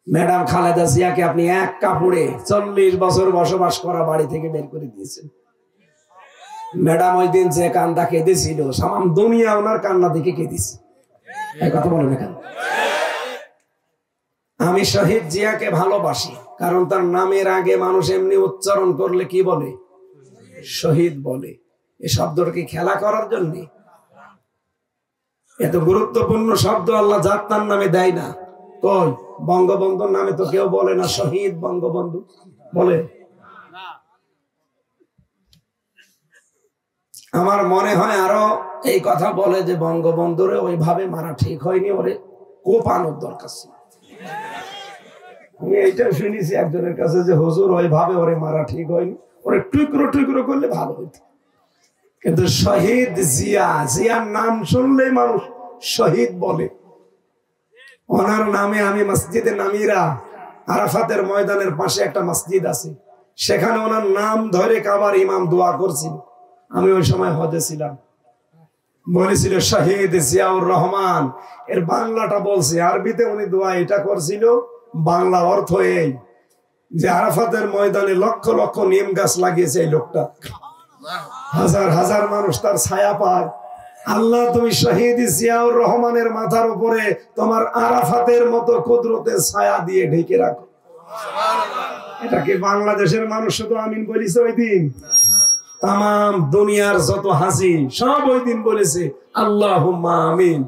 Madam Khaleda জিয়াকে আপনি এক কাপড়ে 40 বছর বসবাস করা বাড়ি থেকে বের করে দিয়েছেন। ম্যাডাম ওই দিন যে কান্না কেঁদেছিল, সামাম দুনিয়া ওনার কান্না দেখে কেঁদেছে। এই কথা বলেন না কেন? আমি শহীদ জিয়াকে ভালোবাসি, কারণ তার নামের আগে মানুষ এমনি উচ্চারণ করলে কি বলে? শহীদ বলে। এই শব্দটা কি খেলা করার জন্য? এত গুরুত্বপূর্ণ শব্দ আল্লাহ জাত তার নামে দেয় না। কই বঙ্গবন্ধুর নামে তো কেউ বলে না শহীদ বঙ্গবন্ধু বলে? আমার মনে হয় আরো এই কথা বলে যে বঙ্গবন্ধুরে ওইভাবে মারা ঠিক হয়নি, ওরে কোপানোর দরকার ছিল। আমি এইটা শুনেছি একজনের কাছে যে হুজুর ওইভাবে ওরে মারা ঠিক হয়নি, ওরে টুকরো টুকরো করলে ভালো হইতো। কিন্তু শহীদ জিয়া, জিয়ার নাম শুনলেই মানুষ শহীদ বলে। ওনার নামে আমি মসজিদে নামিরা, আরাফাতের ময়দানের পাশে একটা মসজিদ আছে, সেখানে ওনার নাম ধরে কাবার ইমাম দোয়া করছিল। আমি ওই সময় হজে ছিলাম। বলেছিল শহীদ জিয়াউর রহমান, এর বাংলাটা বলছে, আরবিতে উনি দোয়া এটা করছিল। বাংলা অর্থ এই যে আরাফাতের ময়দানে লক্ষ লক্ষ নিম গাছ লাগিয়েছে এই লোকটা, হাজার হাজার মানুষ তার ছায়া পায়। আল্লাহ তুমি শহীদ জিয়াউর রহমানের মাথার উপরে তোমার আরাফাতের মতো কুদরতের ছায়া দিয়ে ঢেকে রাখো। এটা কি বাংলাদেশের মানুষ শুধু আমিন বলেছে ওই দিন? তাম দুনিয়ার যত হাসি সব ওই দিন বলেছে আল্লাহুম্মা আমিন।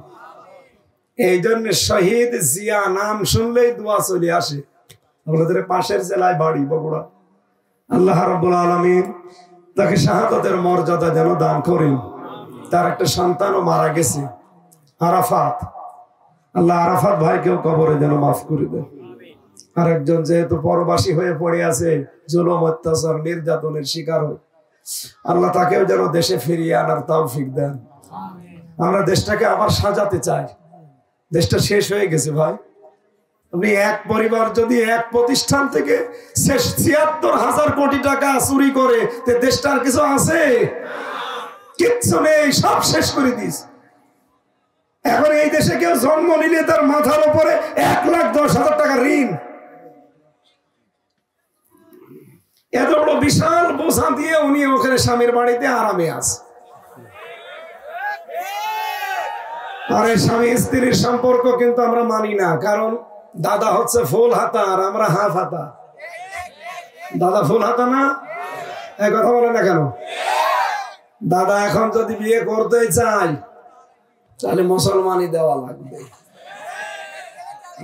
এই জন্য শহীদ জিয়া নাম শুনলেই দোয়া চলে আসে। আমাদের পাশের জেলায় বাড়ি বগুড়া। আল্লাহ রাব্বুল আলামিন তাকে শাহাদাতের মর্যাদা যেন দান করেন। তার একটা সন্তানও মারা গেছে, আরাফাত। আল্লাহ আরাফাত ভাইকেও কবরে যেন মাফ করে দেন। আর একজন যেহেতু পরবাসী হয়ে পড়ে আছে, জুলুম অত্যাচার নির্যাতনের শিকার হয়ে, আল্লাহ তাকেও যেন দেশে ফিরিয়ে আনার তৌফিক দেন। আমরা দেশটাকে আবার সাজাতে চাই। দেশটা শেষ হয়ে গেছে ভাই। আপনি এক পরিবার যদি এক প্রতিষ্ঠান থেকে ৭৬,০০০ কোটি টাকা চুরি করে, দেশটার কিছু আছে? কিচ্ছু নেই, সব শেষ করে দিস। এখন এই দেশে কেউ জন্ম নিলে তার মাথার উপরে ১,১০,০০০ টাকা ঋণ। এত বড় বিশাল বোঝা দিয়ে উনি ওখানে স্বামীর বাড়িতে আরামে আছে। আর এই স্বামী স্ত্রীর সম্পর্ক কিন্তু আমরা মানি না, কারণ দাদা হচ্ছে ফুল হাতা আর আমরা হাফ হাতা। দাদা ফুল হাতা না? এই কথা বলে না কেন? দাদা এখন যদি বিয়ে করতে চাই তাহলে মুসলমানই দেওয়া লাগবে।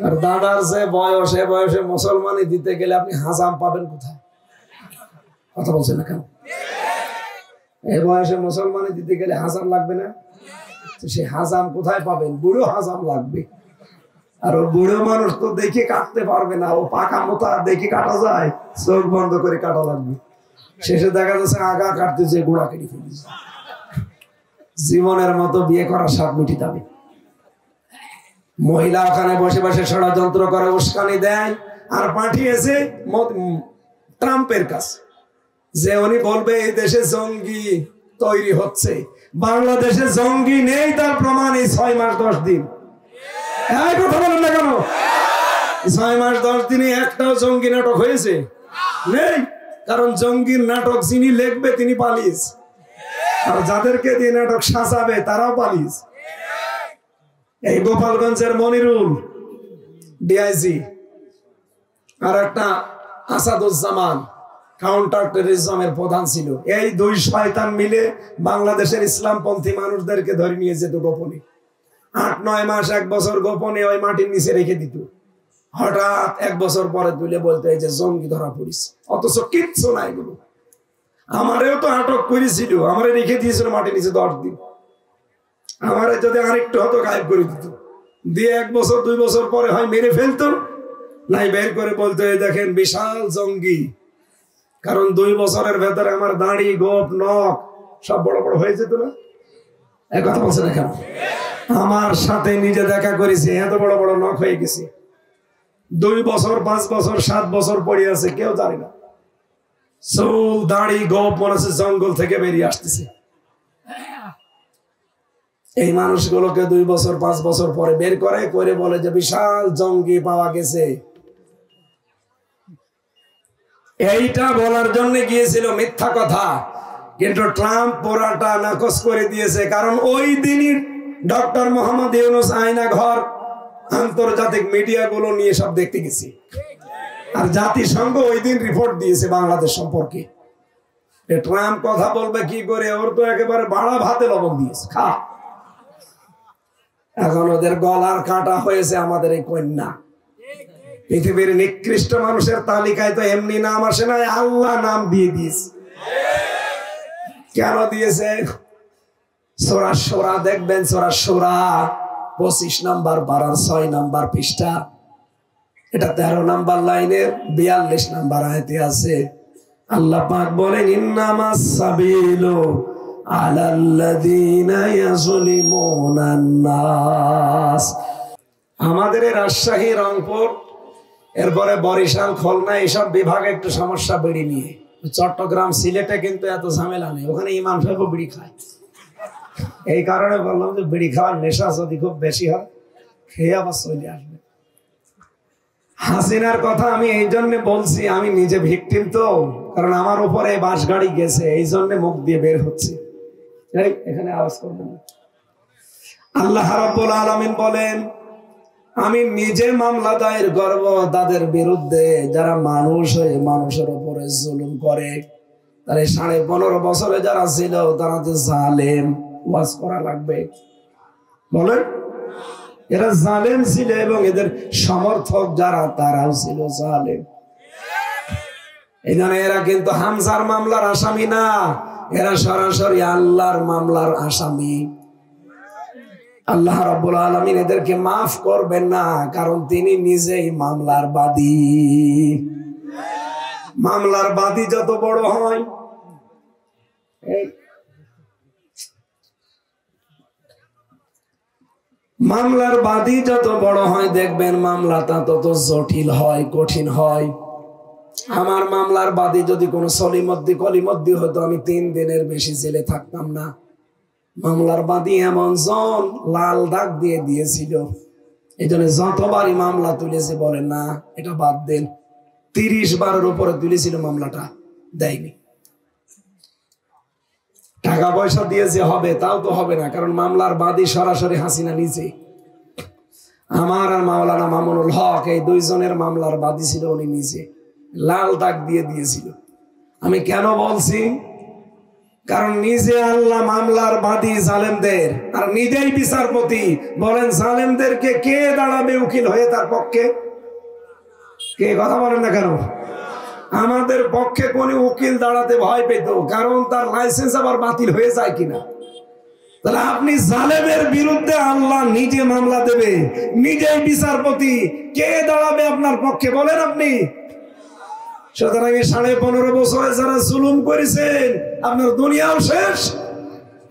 আর দাদার যে বয়স, এ বয়সে মুসলমানি দিতে গেলে আপনি হাজাম পাবেন কোথায়? কথা বলছেন না কেন? এই বয়সে মুসলমানি দিতে গেলে হাজাম লাগবে না? সে হাজাম কোথায় পাবেন? বুড়ো হাজাম লাগবে। আর ও বুড়ো মানুষ তো দেখে কাটতে পারবে না, ও পাকা মোতা দেখে কাটা যায়, চোখ বন্ধ করে কাটা লাগবে। শেষে দেখা যাচ্ছে আগা কাটতেছে, গোড়া কেটে ফেলেছে। জীবনের মতো বিয়ে করার স্বাদ মিটি যাবে। মহিলা ওখানে বসে বসে ষড়যন্ত্র করে, উস্কানি দেয় আর পাঠিয়েছে ট্রাম্পের কাছে যে উনি বলবে এই দেশে জঙ্গি তৈরি হচ্ছে। বাংলাদেশে জঙ্গি নেই, তার প্রমাণ এই ৬ মাস ১০ দিন। এই কথা বলেন না কেন? ৬ মাস ১০ দিনে একটাও জঙ্গি নাটক হয়েছে? নেই। কারণ জঙ্গির নাটক যিনি লিখবে তিনি পালিশ, আর যাদেরকে দিয়ে নাটক সাজাবে তারাও পালিশ। এই গোপালগঞ্জের মনিরুল ডিআইজি আর একটা আসাদুজ্জামান কাউন্টার টেররিজমের প্রধান ছিল। এই ২ শয়তান মিলে বাংলাদেশের ইসলামপন্থী মানুষদেরকে ধরে নিয়ে যেত গোপনে। ৮-৯ মাস ১ বছর গোপনে ওই মাটির নিচে রেখে দিত। হঠাৎ ১ বছর পরে তুলে বলতো এই যে জঙ্গি ধরা পড়েছে, অথচ কিচ্ছু নাই। এগুলো আমারেও তো আটক করেছিল, আমারে রেখে দিয়েছিল মাটির নিচে ১০ দিন। আমারে যদি আরেকটু হতো গায়েব করে দিত, দিয়ে ১ বছর ২ বছর পরে হয় মেরে ফেলতো, নাই বের করে বলতো এই দেখেন বিশাল জঙ্গি। কারণ ২ বছরের ভেতরে আমার দাড়ি, গোপ, নখ সব বড় বড় হয়ে যেত না? এক কথা বলছে না কেন? আমার সাথে নিজে দেখা করেছে, এত বড় বড় নখ হয়ে গেছে। ২ বছর ৫ বছর ৭ বছর পড়ে আছে, কেউ জানে না। চুল, দাড়ি, গোপ মনে হচ্ছে জঙ্গল থেকে বেরিয়ে আসতেছে। এই মানুষগুলোকে ২ বছর ৫ বছর পরে বের করে বলে যে বিশাল জঙ্গি পাওয়া গেছে, এইটা বলার জন্য গিয়েছিল, মিথ্যা কথা, কিন্তু ট্রাম্প পুরাটা নাকচ করে দিয়েছে। কারণ ওই দিনই ডক্টর মোহাম্মদ ইউনূস আয়না ঘর আন্তর্জাতিক মিডিয়াগুলো নিয়ে সব দেখতে গেছি, আর জাতিসংঘ ওই দিন রিপোর্ট দিয়েছে বাংলাদেশ সম্পর্কে। ট্রাম্প কথা বলবে কি করে, ওর তো একেবারে বাড়া ভাতে লবণ দিয়েছে, খা। এখন ওদের গলার কাটা হয়েছে আমাদের এই কন্যা। পৃথিবীর নিকৃষ্ট মানুষের তালিকায় তো এমনি নাম আসে না, আল্লাহ নাম দিয়ে দিয়েছে। কেন দিয়েছে? সূরা শূরা দেখবেন, সূরা শূরা 25 নাম্বার পারার 6 নাম্বার পৃষ্ঠা, এটা 13 নাম্বার লাইনের 42 নাম্বার আয়াতে আছে। আল্লাহ পাক বলেন, ইন্নামাস সাবিলু আলাল্লাযীনা ইয়াযলিমুনান নাস। আমাদের রাজশাহী, রংপুর, এরপরে বরিশাল, খুলনা, এইসব বিভাগে একটু সমস্যা বিড়ি নিয়ে। চট্টগ্রাম, সিলেটে কিন্তু এত ঝামেলা নেই, ওখানে ইমাম সাহেব বিড়ি খায়। এই কারণে বললাম যে বিড়ি খাওয়ার নেশা যদি খুব বেশি হয়, খেয়ে আবার চলে আসবে। হাসিনার কথা আমি এই জন্য বলছি, আমি নিজে ভিকটিম তো, কারণ আমার উপরে বাস গাড়ি গেছে, এই জন্য মুখ দিয়ে বের হচ্ছে। এখানে আওয়াজ করবেন না। আল্লাহ রাব্বুল আলামিন বলেন, আমি নিজে মামলা দায়ের করব তাদের বিরুদ্ধে যারা মানুষ হয়ে মানুষের উপরে জুলুম করে। তার 15.5 বছরে যারা ছিল তারা যে জালেম, ওয়াজ করা লাগবে। বলেন, এরা জালেম ছিল এবং এদের সমর্থক যারা তারাও ছিল জালেম। এই জন্য এরা কিন্তু হামজার মামলার আসামি না, এরা সরাসরি আল্লাহর মামলার আসামি। আল্লাহ রাব্বুল আলামিন এদেরকে মাফ করবেন না, কারণ তিনি নিজেই মামলার বাদী। মামলার বাদী যত বড় হয়, মামলার বাদী যত বড় হয় দেখবেন মামলাটা তত জটিল হয়, কঠিন হয়। আমার মামলার বাদী যদি কোনো সলিমদ্দি কলিমদ্দি হতো, আমি 3 দিনের বেশি জেলে থাকতাম না। মামলার বাদী এমন জন লাল দাগ দিয়ে দিয়েছিল, এই জন্য যতবারই মামলা তুলেছে বলেন না এটা বাদ দেন। 30 বারের উপরে তুলেছিল, মামলাটা দেয়নি। টাকা পয়সা দিয়েছে হবে, তাও তো হবে না, কারণ মামলার বাদী সরাসরি হাসিনা নিজে। আমার আর মাওলানা মামুনুল হক, এই 2 জনের মামলার বাদী ছিল উনি নিজে, লাল দাগ দিয়ে দিয়েছিল। আমি কেন বলছি? কারণ নিজে আল্লাহ মামলার বাদী জালেমদের, আর নিজেই বিচারপতি। বলেন, জালেমদেরকে কে দাঁড়াবে উকিল হয়ে তার পক্ষে? কে কথা বলেন না কেন? আমাদের পক্ষে কোন উকিল দাঁড়াতে ভয় পেত, কারণ তার লাইসেন্স আবার বাতিল হয়ে যায় কিনা। তাহলে আপনি জালেমের বিরুদ্ধে আল্লাহ নিজে মামলা দেবে, নিজেই বিচারপতি, কে দাঁড়াবে আপনার পক্ষে বলেন আপনি? সুতরাং 15.5 বছরে যারা জুলুম করেছেন, আপনার দুনিয়াও শেষ,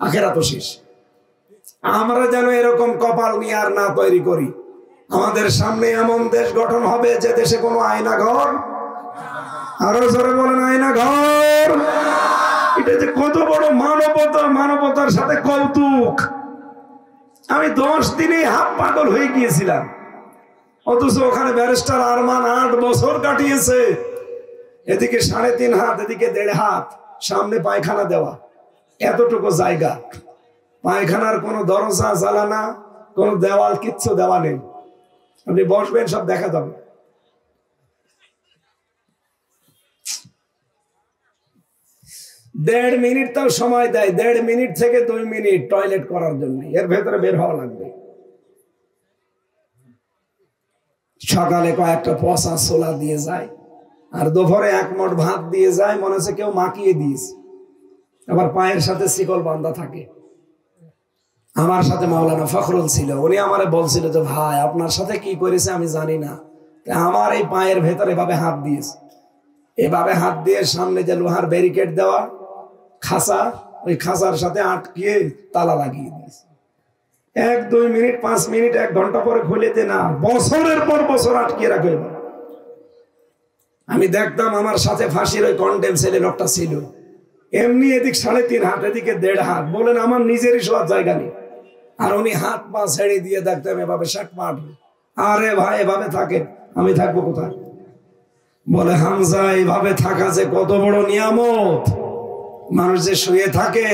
আখিরাতও শেষ। আমরা যেন এরকম কপাল নিয়ে আর না তৈরি করি। আমাদের সামনে এমন দেশ গঠন হবে যে দেশে কোনো আয়না ঘর, আরো জোরে বলেন আয়না ঘর। এটা যে কত বড় মানবতা, মানবতার সাথে কৌতুক। আমি 10 দিনে হাফ পাগল হয়ে গিয়েছিলাম, অথচ ওখানে ব্যারিস্টার আরমান 8 বছর কাটিয়েছে। এদিকে 3.5 হাত, এদিকে 1.5 হাত, সামনে পায়খানা দেওয়া, এতটুকু জায়গা। পায়খানার কোনো দরজা, জ্বালানা, কোনো দেওয়াল, কিচ্ছু দেওয়া নেই। আপনি বসবেন, সব দেখা যাবে। দেড় মিনিট তাও সময় দেয়, 1.5 মিনিট থেকে 2 মিনিট টয়লেট করার জন্য, এর ভেতরে বের হওয়া লাগবে। সকালে কয়েকটা পচা ছোলা দিয়ে যায়, আর দুপুরে 1 মুঠ ভাত দিয়ে যায়, মনে হচ্ছে কেউ মাখিয়ে দিয়েছে। আবার পায়ের সাথে শিকল বাঁধা থাকে। আমার সাথে মাওলানা ফখরুল ছিল, উনি আমারে বলছিল যে ভাই আপনার সাথে কি করেছে আমি জানি না, আমার এই পায়ের ভেতরে এভাবে হাত দিয়েছে। এভাবে হাত দিয়ে সামনে যে লোহার ব্যারিকেড দেওয়া খাঁচা, ওই খাঁচার সাথে আটকিয়ে তালা লাগিয়ে দিয়েছে। 1-2 মিনিট, 5 মিনিট, 1 ঘন্টা পরে খুলে দে না, বছরের পর বছর আটকিয়ে রাখে। আমি দেখতাম আমার সাথে ফাঁসির ওই কন্ডেম ছেলে লোকটা ছিল, এমনি এদিক 3.5 হাত, এদিকে 1.5 হাত। বলেন, আমার নিজেরই শোয়ার জায়গা নেই, আর উনি হাত পা ছেড়ে দিয়ে দেখতাম এভাবে 60 পা। আরে ভাই এভাবে থাকেন, আমি থাকবো কোথায়? বলে হামজা এইভাবে থাকা যে কত বড় নিয়ামত, মানুষ যে শুয়ে থাকে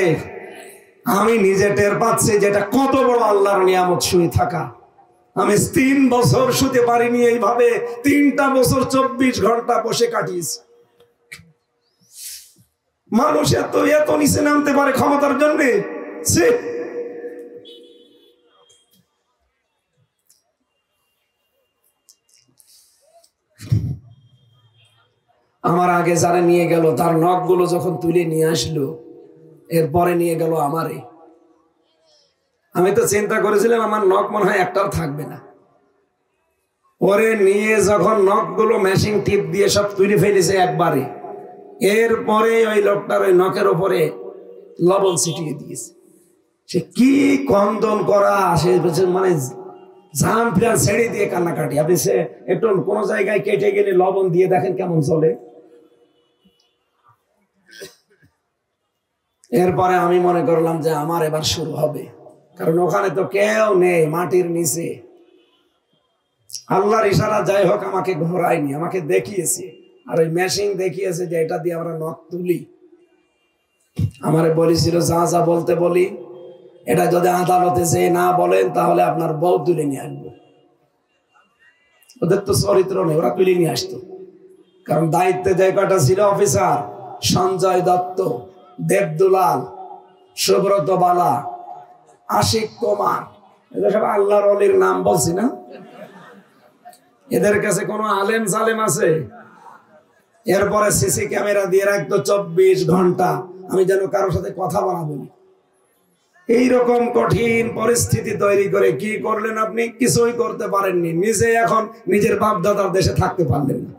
আমি নিজে টের পাচ্ছি যেটা কত বড় আল্লাহর নিয়ামত শুয়ে থাকা। আমি 3 বছর শুতে পারিনি এইভাবে, 3টা বছর 24 ঘন্টা বসে কাটিয়েছি। মানুষ এত নিচে নামতে পারে ক্ষমতার জন্য। আমার আগে যারা নিয়ে গেল তার নখগুলো যখন তুলে নিয়ে আসলো, এরপরে নিয়ে গেল আমারে। আমি তো চিন্তা করেছিলাম আমার নখ মনে হয় একটাও থাকবে না। পরে নিয়ে যখন নখগুলো মেশিন টিপ দিয়ে সব তুলে ফেলেছে একবারে, এরপরে ওই লোকটার ওই নখের উপরে লবণ ছিটিয়ে দিয়েছে। সে কি কন্দন করা, সে মানে জাম প্রাণ ছেড়ে দিয়ে কান্নাকাটি। আপনি সে একটু কোনো জায়গায় কেটে গেলে লবণ দিয়ে দেখেন কেমন চলে। এরপরে আমি মনে করলাম যে আমার এবার শুরু হবে, কারণ ওখানে তো কেউ নেই, মাটির নিচে। আল্লাহর ইশারা যাই হোক আমাকে ঘোরায়নি, আমাকে দেখিয়েছে। আর ওই মেশিন দেখিয়েছে যে এটা দিয়ে আমরা নখ তুলি। আমারে বলেছিল যা যা বলতে বলি, এটা যদি আদালতে যে না বলেন তাহলে আপনার বউ তুলে নিয়ে আসবো। ওদের তো চরিত্র নেই, ওরা তুলে নিয়ে আসতো। কারণ দায়িত্বে যে কটা ছিল অফিসার, সঞ্জয় দত্ত, দেবদুলাল, সুব্রত বালা, আশিক কুমার, এদের সব আল্লাহর ওলির নাম বলছি না। এদের কাছে কোনো আলেম সালেম আছে? এরপরে সিসি ক্যামেরা দিয়ে রাখতো 24 ঘন্টা, আমি যেন কারোর সাথে কথা বলাবো না। এইরকম কঠিন পরিস্থিতি তৈরি করে কি করলেন আপনি? কিছুই করতে পারেননি। নিজে এখন নিজের বাপ দাদার দেশে থাকতে পারলেন না।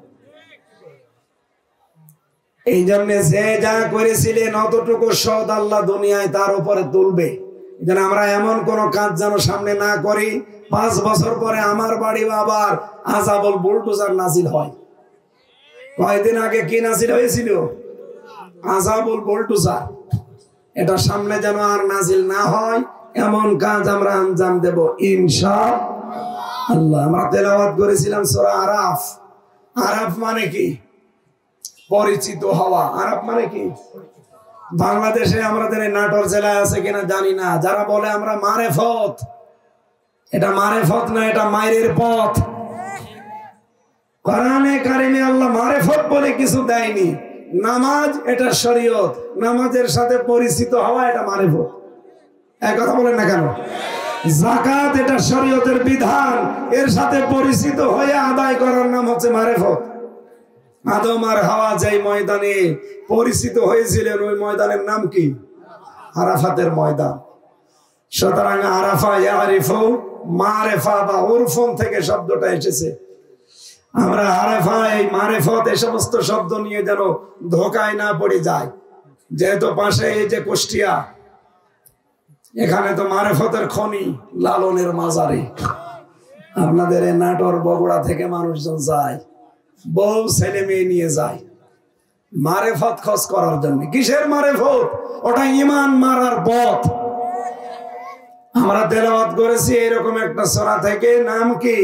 এই জন্য যে যা করেছিলেন অতটুকু সদ আল্লাহ দুনিয়ায় তার উপরে তুলবে। যেন আমরা এমন কোন কাজ যেন সামনে না করি 5 বছর পরে আমার বাড়ি আবার আযাবুল বুলডোজার নাজিল হয়। কয়েকদিন আগে কি নাজিল হয়েছিল? আযাবুল বুলডোজার। এটা সামনে যেন আর নাজিল না হয় এমন কাজ আমরা আঞ্জাম দেব ইনশাআল্লাহ। আমরা তেলাওয়াত করেছিলাম সূরা আরাফ। আরাফ মানে কি? পরিচিত হওয়া। আরাফ মানে কি? বাংলাদেশে আমাদের নাটোর জেলায় আছে কিনা জানি না, যারা বলে আমরা মারেফত, এটা মারেফত না, এটা মায়ের পথ। কোরআনে কারিমে আল্লাহ মারেফত বলে কিছু দেয়নি। নামাজ এটা শরীয়ত, নামাজের সাথে পরিচিত হওয়া এটা মারেফত। এক কথা বলেন না কেন? যাকাত এটা শরীয়তের বিধান, এর সাথে পরিচিত হয়ে আদায় করার নাম হচ্ছে মারেফত। আদম আর হাওয়া যেই ময়দানে পরিচিত হয়েছিলেন ওই ময়দানের নাম কি? আরাফাতের ময়দান। সুতরাং আরাফা ইয়ারিফু মারেফা বা উরফুন থেকে শব্দটা এসেছে। আমরা আরাফা এই মারেফত এই সমস্ত শব্দ নিয়ে যেন ধোকায় না পড়ে যায়। যেহেতু পাশে এই যে কুষ্টিয়া, এখানে তো মারেফতের খনি, লালনের মাজারে। আপনাদের এই নাটোর বগুড়া থেকে মানুষজন যায়, বউ ছেলে মেয়ে নিয়ে যায় মারেফত খোঁজ করার জন্য। কিসের মারেফত? ওটা ঈমান মারার পথ। আমরা তেলাওয়াত করেছি এরকম একটা সূরা থেকে, নাম কি?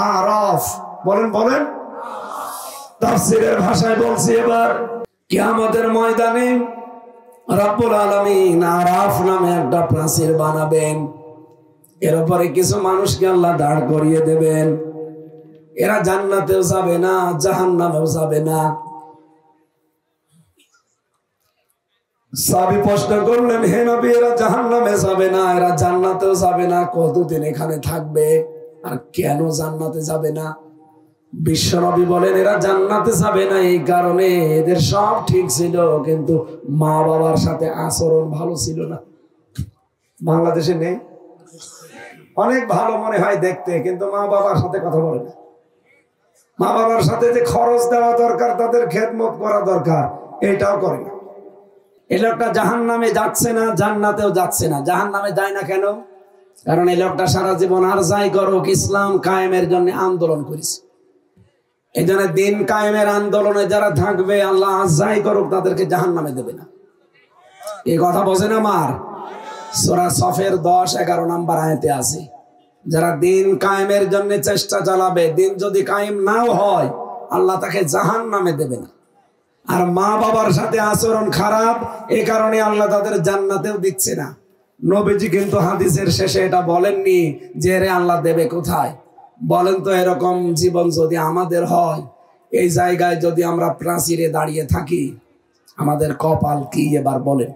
আরাফ। বলেন বলেন। তাফসীরের ভাষায় বলছি এবার। কিয়ামতের ময়দানে রব্বুল আলামিন আরাফ নামে একটা প্রাচীর বানাবেন। এর উপরে কিছু মানুষকে আল্লাহ দাঁড় করিয়ে দেবেন। এরা জান্নাতেও যাবে না, জাহান্নামেও যাবে না। সাহাবী প্রশ্ন করলেন, হে নবী, এরা জাহান্নামে যাবে না, এরা জান্নাতেও যাবে না, কতদিন এখানে থাকবে আর কেন জান্নাতে যাবে না? বিশ্বনবী বলেন, এরা জান্নাতে যাবে না এই কারণে এদের সব ঠিক ছিল, কিন্তু মা বাবার সাথে আচরণ ভালো ছিল না। বাংলাদেশে নেই? অনেক ভালো মনে হয় দেখতে, কিন্তু মা বাবার সাথে কথা বলে না। মা বাবার সাথে যে খরচ দেওয়া দরকার, তাদের খেদমত করা দরকার, এটাও করে না। এই লোকটা জাহান্নামে যাচ্ছে না, জান্নাতেও যাচ্ছে না। জাহান্নামে যায় না কেন? কারণ এই লোকটা সারা জীবন আর যাই করুক ইসলাম কায়েমের জন্য আন্দোলন করেছে। এই জন্য দিন কায়েমের আন্দোলনে যারা থাকবে, আল্লাহ আর যাই করুক তাদেরকে জাহান্নামে দেবে না। এই কথা বোঝেন আমার? সূরা সফের 10-11 নম্বর আয়াতে আছে, যারা দিন কায়েমের জন্য চেষ্টা চালাবে, দিন যদি কায়েম নাও হয় আল্লাহ তাকে জাহান্নামে দেবে না। আর মা বাবার সাথে আচরণ খারাপ, এই কারণে আল্লাহ তাদের জান্নাতেও দিচ্ছে না। নবীজি কিন্তু হাদিসের শেষে এটা বলেননি যে রে আল্লাহ দেবে কোথায়। বলেন তো এরকম জীবন যদি আমাদের হয়, এই জায়গায় যদি আমরা প্রাচীরে দাঁড়িয়ে থাকি, আমাদের কপাল কি এবার বলেন।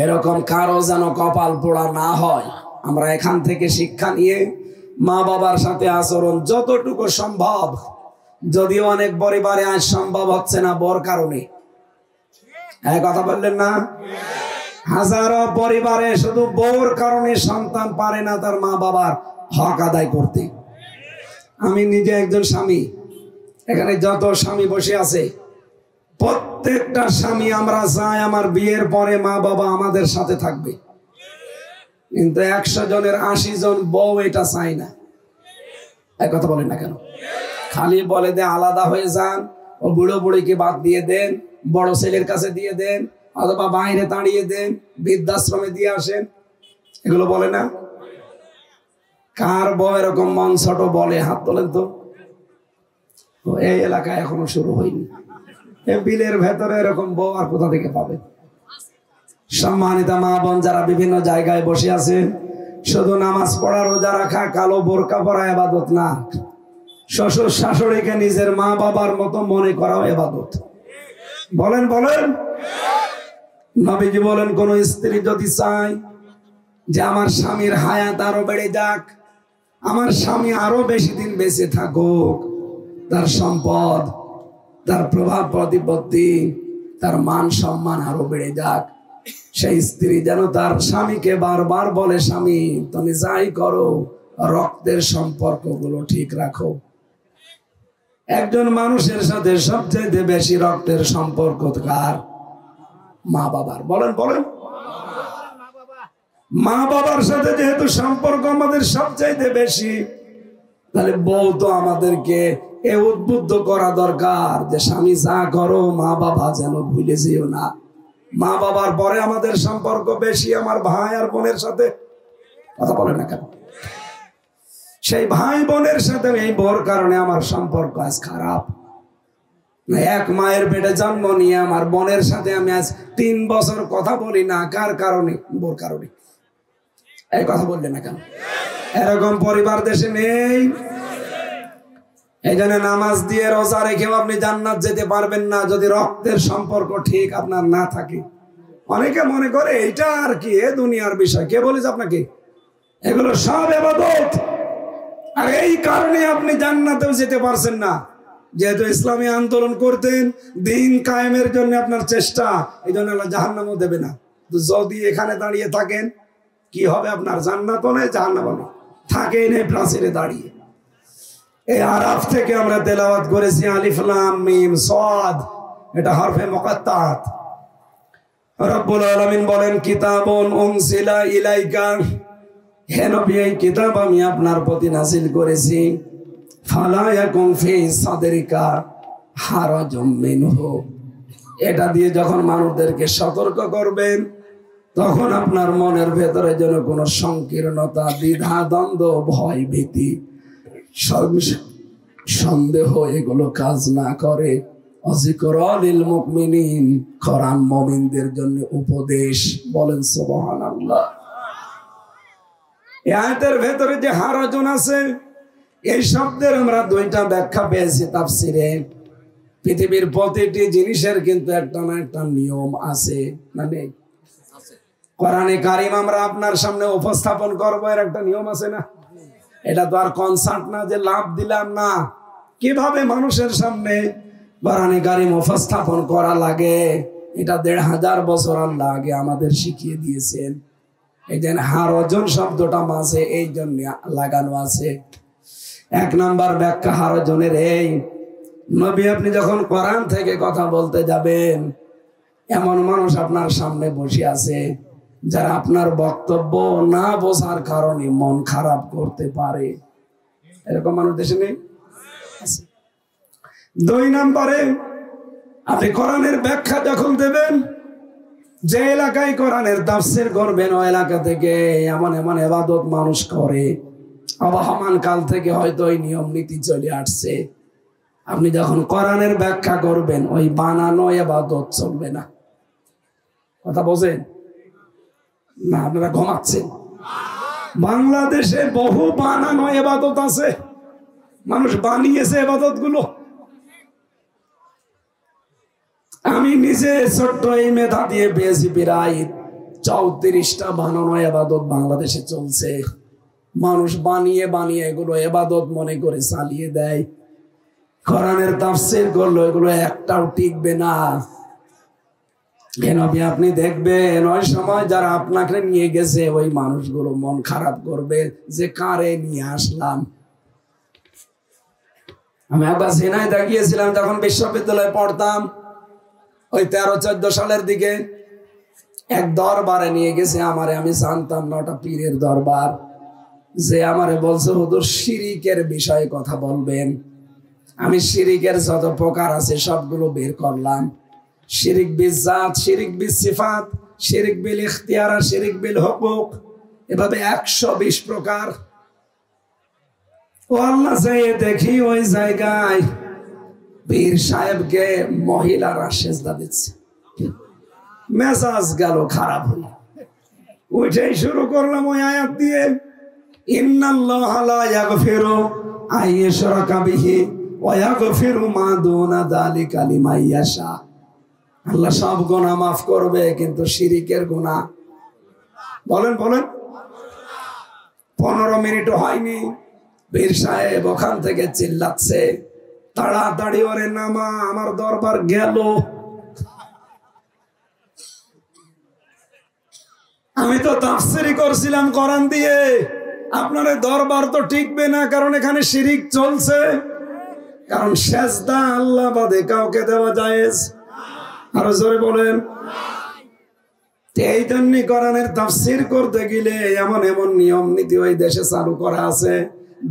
এরকম কারো যেন কপাল পোড়া না হয়। আমরা এখান থেকে শিক্ষা নিয়ে মা বাবার সাথে আচরণ যতটুকু সম্ভব, যদিও অনেক পরিবারে আজ সম্ভব হচ্ছে না বর কারণে, এক কথা বললেন না, হাজারো পরিবারে শুধু বউর কারণে সন্তান পারে না তার মা বাবার হক আদায় করতে। আমি নিজে একজন স্বামী, এখানে যত স্বামী বসে আছে প্রত্যেকটা স্বামী আমরা চাই আমার বিয়ের পরে মা বাবা আমাদের সাথে থাকবে, কিন্তু 100 জনের 80 জন বউ এটা চাই না। এক কথা বলেন না কেন? খালি বলে দে আলাদা হয়ে যান, ও বুড়ো বুড়িকে বাদ দিয়ে দেন, বড় ছেলের কাছে দিয়ে দেন, অথবা বাইরে তাড়িয়ে দেন, বৃদ্ধাশ্রমে দিয়ে আসেন, এগুলো বলে না? কার বউ এরকম মন ছোট বলে? হাত তোলেন তো। এই এলাকায় এখনো শুরু হয়নি। বিলের ভেতরে এরকম বউ আর কোথা থেকে পাবে? সম্মানিত মা বোন যারা বিভিন্ন জায়গায় বসে আছেন, শুধু নামাজ পড়া রোজা রাখা কালো বোরকা পরা ইবাদত না, শ্বশুর শাশুড়িকে নিজের মা বাবার মতো মনে করাও ইবাদত। বলেন বলেন। নবীজি বলেন কোন স্ত্রী যদি চায় যে আমার স্বামীর হায়াত আরো বেড়ে যাক, আমার স্বামী আরো বেশি দিন বেঁচে থাকুক, তার সম্পদ, তার প্রভাব প্রতিপত্তি, তার মান সম্মান আরো বেড়ে যাক, সেই স্ত্রী যেন তার স্বামীকে বারবার বলে, স্বামী তুমি যাই করো রক্তের সম্পর্কগুলো ঠিক রাখো। একজন মানুষের সাথে সবচেয়ে বেশি রক্তের সম্পর্ক কার? মা বাবার। বলেন বলেন। মা বাবার সাথে যেহেতু সম্পর্ক আমাদের সবচেয়ে বেশি, তাহলে বউ তো আমাদেরকে এ উদ্বুদ্ধ করা দরকার যে স্বামী যা করো মা বাবা যেন ভুলে যেও না। মা বাবার পরে আমাদের সম্পর্ক বেশি আমার ভাই আর বোনের সাথে। কথা বলে না কেন? সেই ভাই বোনের সাথে এই বোর কারণে আমার সম্পর্ক আজ খারাপ। এক মায়ের পেটে জন্ম নিয়ে আমার বোনের সাথে আমি আজ 3 বছর কথা বলি না। কার কারণে? বোর কারণে। এই কথা বললে না কেন? এরকম পরিবার দেশে নেই। এই জন্য নামাজ দিয়ে রোজা রেখেও আপনি জান্নাত যেতে পারবেন না যদি রক্তের সম্পর্ক ঠিক আপনার না থাকে। অনেকে মনে করে এটা আর কি, এ দুনিয়ার বিষয়। কে বলেছে আপনাকে? এগুলো সব ইবাদত। আর এই কারণে আপনি জান্নাতেও যেতে পারছেন না, যেহেতু ইসলামী আন্দোলন করতেন, দিন কায়েমের জন্য আপনার চেষ্টা, এই জন্য আল্লাহ জাহান্নামও দেবে না। যদি এখানে দাঁড়িয়ে থাকেন কি হবে? আপনার জান্নাতও নেই জাহান্নামও নেই, থাকেই নেই প্রাচীরে দাঁড়িয়ে। এই আরাফ থেকে আমরা তেলাওয়াত করেছি আলিফ লাম মিম সাদ, এটা হরফে মুকাত্তাত। রব্বুল আলামিন বলেন কিতাবুন উনসিলা ইলাইকা, হে নবী এই কিতাব আমি আপনার প্রতি নাযিল করেছি, ফালা ইয়াকুন ফি সাদরিকা হারাজুম মিনহু, এটা দিয়ে যখন মানুষদেরকে সতর্ক করবেন তখন আপনার মনের ভেতরে যেন কোনো সংকীর্ণতা, দ্বিধা, দ্বন্দ্ব, ভয়, ভীতি, সন্দেহ এগুলো কাজ না করে। অযিকরা লিল মুমিনিন, কোরআন মুমিনদের জন্য উপদেশ। বলেন সুবহানাল্লাহ। এই আয়াতের ভেতরে যে হারাজুন আছে, এই শব্দের আমরা 2টা ব্যাখ্যা পেয়েছি তাফসিরে। পৃথিবীর প্রতিটি জিনিসের কিন্তু একটা না একটা নিয়ম আছে, মানে কোরআনে কারিম আমরা আপনার সামনে উপস্থাপন করবো, এর একটা নিয়ম আছে না? এটা তো আর কনসার্ট না যে লাভ দিলাম না। কিভাবে মানুষের সামনে কোরআনে কারিম উপস্থাপন করা লাগে এটা 1500 বছর আল্লাহ আগে আমাদের শিখিয়ে দিয়েছেন। এই যে হারাজুন শব্দটা মাঝে এই জন্য লাগানো আছে। 1 নাম্বার ব্যাখ্যা হারাজুনের এই, নবী আপনি যখন কোরআন থেকে কথা বলতে যাবেন, এমন মানুষ আপনার সামনে বসে আছে যারা আপনার বক্তব্য না বোঝার কারণে মন খারাপ করতে পারে। এরকম মানুষ দেশে নেই? 2 নম্বরে আপনি কোরআনের ব্যাখ্যা যখন দেবেন, যে এলাকায় কোরআনের তাফসীর করবেন ওই এলাকা থেকে এমন এমন ইবাদত মানুষ করে আবহমান কাল থেকে হয়তো ওই নিয়ম নীতি চলে আসছে। আপনি যখন কোরআনের ব্যাখ্যা করবেন ওই বানানো ইবাদত চলবে না। কথা বোঝেন না? আপনারা ঘুমাচ্ছেন। বাংলাদেশে বহু বানানো ইবাদত আছে, মানুষ বানিয়েছে ইবাদত গুলো। আমি নিজে ছোট্ট এই মেধা দিয়ে পেয়েছি প্রায় 34টা বানানো ইবাদত বাংলাদেশে চলছে। মানুষ বানিয়ে বানিয়ে এগুলো ইবাদত মনে করে চালিয়ে দেয়। কোরআনের তাফসীর করলো এগুলো একটাও টিকবে না। কেন আপনি দেখবেন ওই সময় যারা আপনাকে নিয়ে গেছে ওই মানুষগুলো মন খারাপ করবে যে কারে নিয়ে আসলাম। আমি একবার ঝিনাইদহ গিয়েছিলাম যখন বিশ্ববিদ্যালয়ে পড়তাম, ওই 13-14 সালের দিকে এক দরবারে নিয়ে গেছে আমারে। আমি জানতাম না ওটা পীরের দরবার। যে আমারে বলছে হুজুর শিরিকের বিষয়ে কথা বলবেন। আমি শিরিকের যত প্রকার আছে সবগুলো বের করলাম। শিরিক বিল জাত, শিরিক বিল সিফাত, শিরিক বিল ইখতিয়ার, শিরিক বিল হুকুক, এভাবে 120 প্রকার। ও আল্লাহ যাইয়ে দেখি ওই জায়গায় পীর সাহেবকে মহিলারা সেজদা দিচ্ছে। মেজাজ গেল খারাপ হলো, উঠেই শুরু করলাম ওই আয়াত দিয়ে, ইন্নাল্লাহা লা ইয়াগফিরু আইয়ুশরাকা বিহি ওয়া ইয়াগফিরু মা দুনা যালিকা লিমান ইয়াশা। আল্লাহ সব গুনাহ মাফ করবে কিন্তু শিরিকের গুনাহ। বলেন বলেন। 15 মিনিটও হয়নি পীর সাহেব ওখান থেকে চিল্লাচ্ছে, তাড়াতাড়ি ওরে নামা, আমার দরবার গেল। আমি তো তাফসীর করছিলাম কোরআন দিয়ে, আপনার দরবার তো টিকবে না, কারণ এখানে শিরিক চলছে। কারণ সেজদা আল্লাহ বাদে কাউকে দেওয়া জায়েজ। আরো জোরে বলেন। এই জন্য কোরআনের তাফসীর করতে গেলে এমন এমন নিয়ম নীতি ওই দেশে চালু করা আছে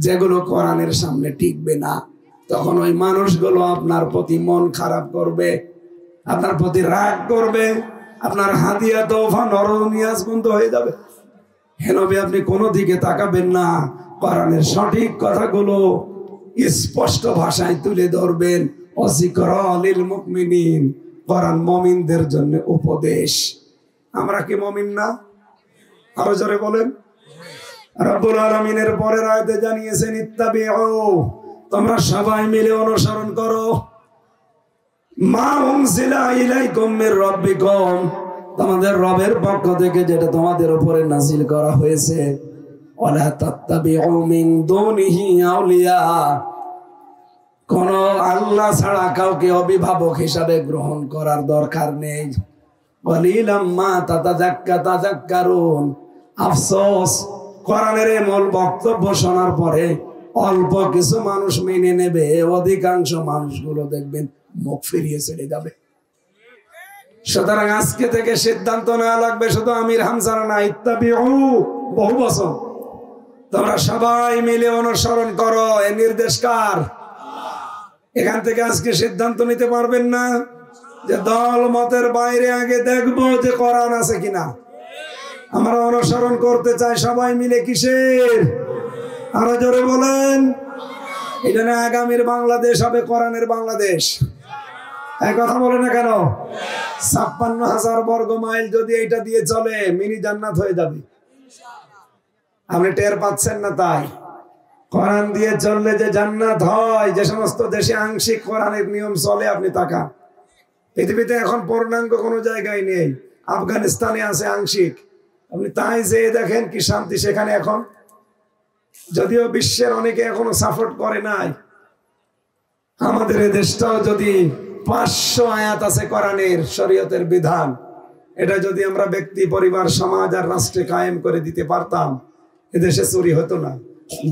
যেগুলো কোরআনের সামনে টিকবে না। তখন ওই মানুষগুলো আপনার প্রতি মন খারাপ করবে, আপনার প্রতি রাগ করবে, আপনার হাদিয়া তোফা নরনিয়াজ বন্ধ হয়ে যাবে। হেনবে আপনি কোনো দিকে তাকাবেন না, কোরআনের সঠিক কথাগুলো স্পষ্ট ভাষায় তুলে ধরবেন। ওয়াযিকরা লিল মুমিনিন, কোরআন মুমিনদের জন্য উপদেশ। আমরা কি মুমিন না? আরো জোরে বলেন। রব্বুল আলামিনের পরের আয়াতে জানিয়েছেন ইত্তাবিউ, তোমরা সবাই মিলে অনুসরণ করো, মা উনজিলা ইলাইকুম মির রাব্বিকুম, তোমাদের রবের পক্ষ থেকে যেটা তোমাদের উপরে নাযিল করা হয়েছে। ওয়ালা তাত্তাবিউ মিন দুনিহি আউলিয়া, কোন আল্লাহ ছাড়া কাউকে অভিভাবক হিসাবে গ্রহণ করার দরকার নেই। কলিলাম মা তাযাক্কারুন, আফসোস কোরআনের এই মূল বক্তব্য শোনার পরে অল্প কিছু মানুষ মেনে নেবে, অধিকাংশ মানুষগুলো দেখবেন মুখ ফিরিয়ে চলে যাবে। সুতরাং আজকে থেকে সিদ্ধান্ত নেওয়া লাগবে, শুধু আমির হামজারা না, ইত্তাবিউ বহু বছর তোমরা সবাই মিলে অনুসরণ করো। এ নির্দেশ কার? এখান থেকে আজকে সিদ্ধান্ত নিতে পারবেন না যে দল মতের বাইরে আগে দেখবো যে কোরআন আছে কিনা। আমরা অনুসরণ করতে চাই সবাই মিলে কিসের? আরো জোরে বলেন। এটা না আগামীর বাংলাদেশ হবে কোরআনের বাংলাদেশ। এই কথা বলে না কেন? 56,000 বর্গ মাইল যদি এইটা দিয়ে চলে মিনি জান্নাত হয়ে যাবে। আপনি টের পাচ্ছেন না? তাই কোরআন দিয়ে চললে যে জান্নাত হয়, যে সমস্ত দেশে আংশিক কোরআনের নিয়ম চলে, আপনি তাকান। পৃথিবীতে এখন পূর্ণাঙ্গ কোনো জায়গায় নেই। আফগানিস্তানে আছে আংশিক, আপনি তাই যে দেখেন কি শান্তি সেখানে এখন। যদিও বিশ্বের অনেকে এখনো সাপোর্ট করে নাই, আমাদের এই দেশটাও যদি 500 আয়াত আছে কোরআনের শরীয়তের বিধান, এটা যদি আমরা ব্যক্তি, পরিবার, সমাজ আর রাষ্ট্রে কায়েম করে দিতে পারতাম, এদেশে চুরি হতো না,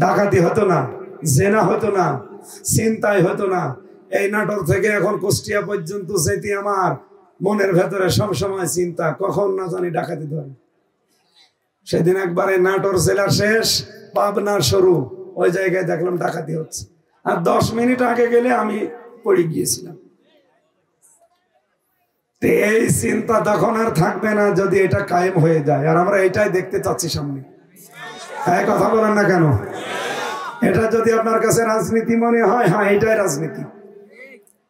ডাকাতি হতো না, জেনা হতো না, ছিনতাই হতো না। এই নাটোর থেকে এখন কুষ্টিয়া পর্যন্ত যেতে আমার মনের ভেতরে সবসময় চিন্তা, কখন না জানি ডাকাতি ধরে। সেদিন একবারে নাটোর জেলা শেষ, পাবনার শুরু, ওই জায়গায় দেখলাম ডাকাতি হচ্ছে, আর 10 মিনিট আগে গেলে আমি পড়ে গিয়েছিলাম। এই চিন্তা তখন আর থাকবে না যদি এটা কায়েম হয়ে যায়, আর আমরা এটাই দেখতে চাচ্ছি সামনে। কথা বলেন না কেন? এটা যদি আপনার কাছে রাজনীতি মনে হয়, হ্যাঁ এটাই রাজনীতি।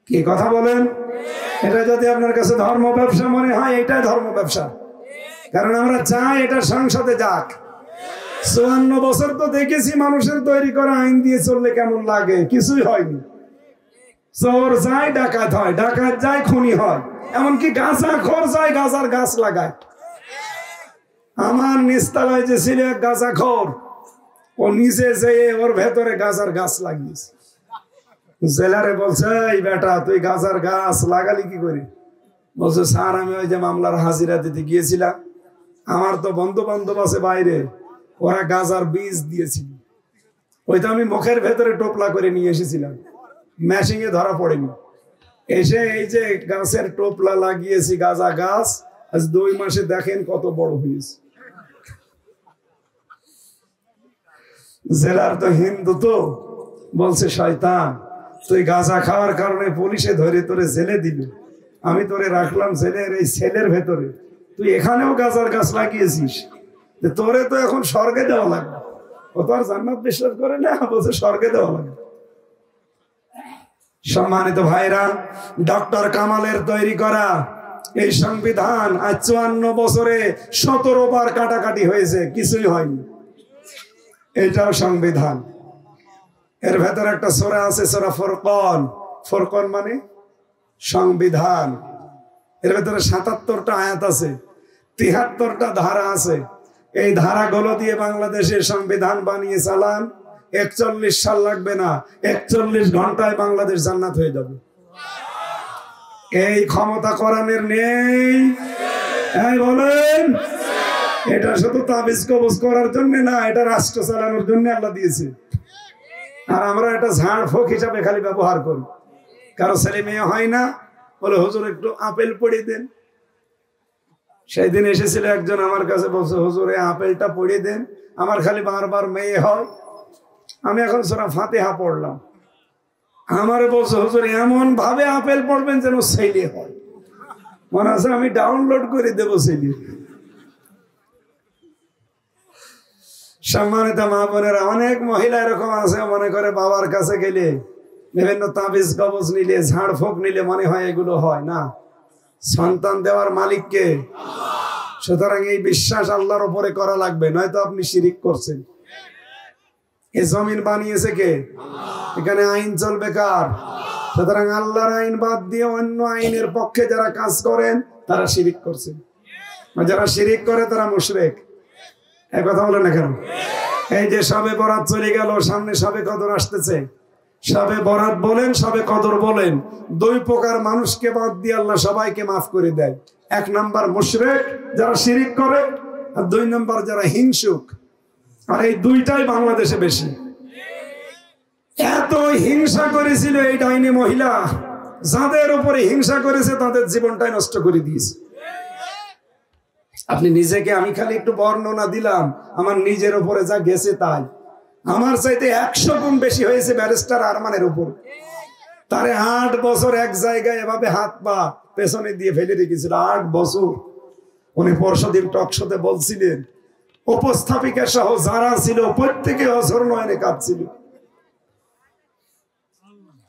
কি কথা বলেন? এটা যদি আপনার কাছে ধর্ম ব্যবসা মনে হয়, এটাই ধর্ম ব্যবসা। কারণ আমরা চাই এটা সংসদে যাক। 54 বছর তো দেখেছি মানুষের তৈরি করা আইন দিয়ে চললে কেমন লাগে, কিছুই হয়নি। চোর যায় ডাকাত হয়, ডাকাত যায় খুনি হয়, এমনকি গাঁজা খোর যায় গাঁজার গাছ লাগায়। আমার নিস্তালায় যে ছিল এক গাঁজা খোর, ও নিজে যেয়ে ওর ভেতরে গাঁজার গাছ লাগিয়েছে। জেলারে বলছে, এই বেটা তুই গাঁজার গাছ লাগালি কি করে? বলছে স্যার আমি ওই যে মামলার হাজিরা দিতে গিয়েছিলাম, আমার তো বন্ধু বান্ধব আছে বাইরে, ওরা গাঁজার বীজ দিয়েছিল, ওইটা আমি মুখের ভেতরে টোপলা করে নিয়ে এসেছিলাম, ম্যাশিং এ ধরা পড়েনি। এসে এই যে গাছের টোপলা লাগিয়েছি গাঁজা গাছ, আজ 2 মাসে দেখেন কত বড় হয়েছে। জেলার তো হিন্দু, তো বলছে শয়তান তুই গাঁজা খাওয়ার কারণে পুলিশে ধরে তোরে জেলে দিল, আমি তোরে রাখলাম জেলের এই সেলের ভেতরে, তুই এখানেও গাঁজার গাছ লাগিয়েছিস, তোরে তো এখন স্বর্গে দেওয়া লাগবে। ও তো আর জান্নাত বিশ্বাস করে না, বলছে স্বর্গে দেওয়া লাগবে। সম্মানিত ভাইরা, ডক্টর কামালের তৈরি করা এই সংবিধান আজ 54 বছরে 17 বার কাটাকাটি হয়েছে, কিছুই হয়নি। এটাও সংবিধান। এর ভেতরে একটা সূরা আছে, সূরা ফুরকান। ফুরকান মানে সংবিধান। এর ভেতরে 77টা আয়াত আছে, 73টা ধারা আছে। এই ধারাগুলো দিয়ে বাংলাদেশের সংবিধান বানিয়ে চালান, 41 সাল লাগবে না, 41 ঘন্টায় বাংলাদেশ জান্নাত হয়ে যাবে। এই ক্ষমতা কোরআনের নেই? এই বলেন, এটা শুধু তাবিজ কবজ করার জন্য না, এটা রাষ্ট্র চালানোর জন্য আল্লাহ দিয়েছে। আর আমরা এটা ঝাড় ফোঁক হিসাবে খালি ব্যবহার করি। কারো ছেলে মেয়ে হয় না, বলে হুজুর একটু আপেল পড়িয়ে দেন। সেই দিন এসেছিল একজন আমার কাছে, বলছে হুজুর এই আপেলটা পড়িয়ে দেন, আমার খালি বারবার মেয়ে হয়। আমি এখন সূরা ফাতিহা পড়লাম, আমারে বলছে হুজুর এমন ভাবে আপেল পড়বেন যেন ছেলে হয়। মনে আছে আমি ডাউনলোড করে দেবো ছেলে। সম্মানিত মা বোনেরা, অনেক মহিলা এরকম আছে, মনে করে বাবার কাছে গেলে বিভিন্ন তাবিজ কবজ নিলে, ঝাড় ফোঁক নিলে মনে হয় এগুলো হয় না। সন্তান দেওয়ার মালিককে, সুতরাং এই বিশ্বাস আল্লাহর উপরে করা লাগবে, নয়তো আপনি শিরিক করছেন। এই জমিন বানিয়েছে কে? এখানে আইন চলবে কার? সুতরাং আল্লাহর আইন বাদ দিয়ে অন্য আইনের পক্ষে যারা কাজ করেন তারা শিরিক করছেন। যারা শিরিক করে তারা মুশরিক। এই কথা বলেন না কেন? এই যে সবে বরাত চলে গেল, সামনে সবে কদর আসতেছে। সবে বরাত বলেন, সবে কদর বলেন, 2 প্রকার মানুষকে বাদ দিয়ে আল্লাহ সবাইকে মাফ করে দেয়। 1 নাম্বার মুশরিক, যারা শিরিক করে, আর 2 নাম্বার যারা হিংসুক। আর এই 2টাই বাংলাদেশে বেশি। এত হিংসা করেছিল এই ডাইনি মহিলা, যাদের উপরে হিংসা করেছে তাদের জীবনটাই নষ্ট করে দিয়েছে। আপনি নিজেকে, আমি খালি একটু বর্ণনা দিলাম, আমার নিজের উপরে যা গেছে তাই। আমার চাইতে 100 গুণ বেশি হয়েছে ব্যারিস্টার আরমানের উপর। তারে 8 বছর এক জায়গায় এভাবে হাত পা পেছনে দিয়ে ফেলে রেখেছিল। 8 বছর। উনি পরশুদিন টকশোতে বলছিলেন, উপস্থাপিকা সহ যারা ছিল প্রত্যেকে অঝর নয়নে কাঁদছিল।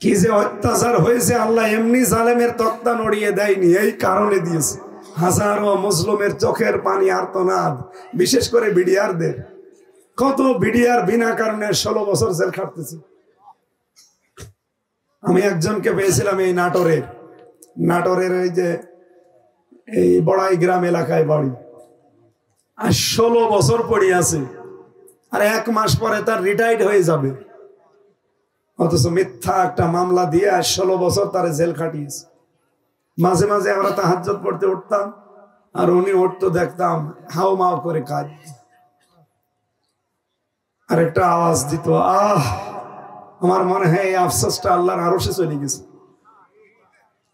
কি যে অত্যাচার হয়েছে, আল্লাহ এমনি জালেমের তক্তা নড়িয়ে দেয়নি, এই কারণে দিয়েছে। হাজারো মুসলিমের চোখের পানি আর্তনাদ, বিশেষ করে বিডিআরদের। কত বিডিআর বিনা কারণে 16 বছর জেল খাটতেছে। আমি একজনকে পেয়েছিলাম এই নাটোরের এই যে এই বড়াই গ্রাম এলাকায় বাড়ি, আর 16 বছর পড়ে আছে, আর 1 মাস পরে তার রিটায়ার্ড হয়ে যাবে। অথচ মিথ্যা একটা মামলা দিয়ে 16 বছর তার জেল খাটিয়েছে। মাঝে মাঝে আমরা তাহাজ্জুদ পড়তে উঠতাম, আর উনি উঠতো, দেখতাম হাও মাও করে কাজ, আর একটা আওয়াজ দিত, আহ। আমার মনে হয় এই আফসোসটা আল্লাহর আরশে চলে গেছে।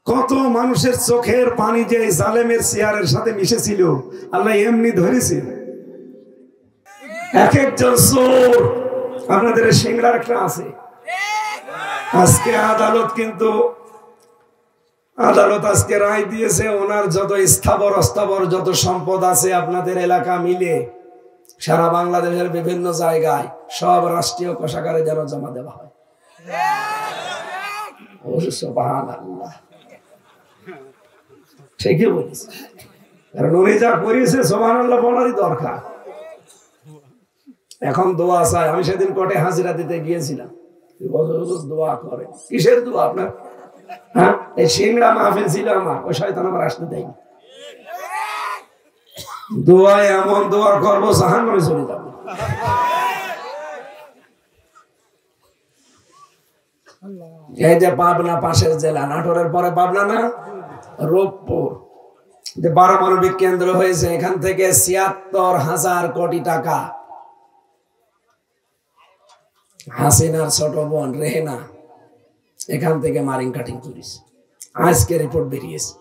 কত মানুষের চোখের পানি যে জালেমের চেয়ারের সাথে মিশেছিল, আল্লাহ এমনি ধরেছে। এক একজন চোর, আপনাদের সিংড়ার একটা আছে। আজকে আদালত আজকে রায় দিয়েছে, ওনার যত স্থাবর অস্থাবর যত সম্পদ আছে আপনাদের এলাকা মিলে সারা বাংলাদেশের বিভিন্ন জায়গায় সব রাষ্ট্রীয় কোষাগারে যেন জমা দেওয়া হয়। সুবহানাল্লাহ, ঠিকই বলেছে, কারণ উনি যা করেছে সুবহানাল্লাহ বলারই দরকার। এখন দোয়া চাই। আমি সেদিন কোর্টে হাজিরা দিতে গিয়েছিলাম, দোয়া করে। কিসের দোয়া আপনার? হ্যাঁ, এই সিংড়া মাহফিল ছিল আমার, ওই শয়তান আমার আসতে দেয়নি। দোয়া এমন দোয়া করবো জাহান্নামে চলে যাবে। এই যে পাবনা পাশের জেলা, নাটোরের পরে পাবনা না, রূপপুর যে পারমাণবিক কেন্দ্র হয়েছে, এখান থেকে ৭৬,০০০ কোটি টাকা হাসিনার ছোট বোন রেহেনা এখান থেকে মারিং কাটিং করেছে। আজকে রিপোর্ট বেরিয়েছে।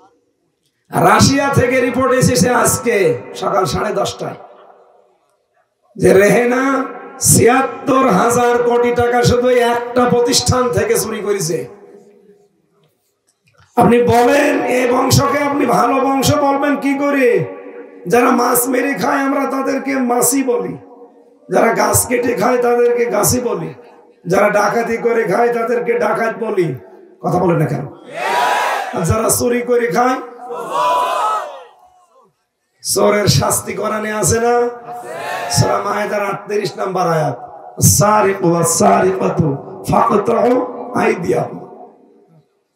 রাশিয়া থেকে রিপোর্ট এসেছে আজকে সকাল 10:30টায় যে রেহেনা ৭৬,০০০ কোটি টাকা শুধু একটা প্রতিষ্ঠান থেকে চুরি করেছে। আপনি বলেন এই বংশকে আপনি ভালো বংশ বলবেন কি করে? যারা মাছ মেরে খায় আমরা তাদেরকে মাছি বলি, যারা গাছ কেটে খায় তাদেরকে গাছি বলি, যারা ডাকাতি করে খায় তাদেরকে ডাকাত বলি। কথা বলে না কেন? আর যারা চুরি করে খায়, চোরের শাস্তি কোরআনে আছে না? সূরা মায়েদার 38 নম্বর আয়াত, সারিকু ওয়াস-সারিকাতু ফাকতাউ আইদিয়াহুম।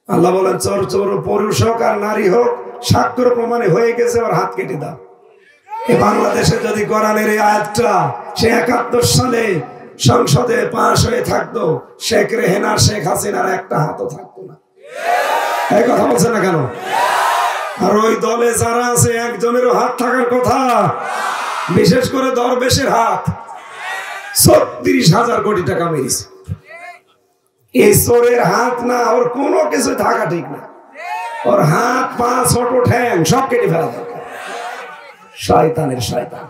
আল্লাহ বলেন চোর চোর পুরুষ হোক আর নারী হোক, সাক্ষ্য প্রমাণে হয়ে গেছে, ওর হাত কেটে দাও। এই বাংলাদেশে যদি কোরআনের এই আয়াতটা সে ৭১ সালে সংসদে পাশ হয়ে থাকতো, শেখ রেহেনা শেখ হাসিনার একটা হাতও থাকতো না। এই কথা বলছে না কেন? আর ওই দলে যারা আছে একজনেরও হাত থাকার কথা, বিশেষ করে দরবেশের হাত। ৩৬,০০০ কোটি টাকা মেরেছে। এই চোরের হাত না, ওর কোনো কিছু থাকা ঠিক না। ওর হাত পা ছোট ঠ্যাং সব কেটে ফেলা দরকার। শয়তানের শয়তান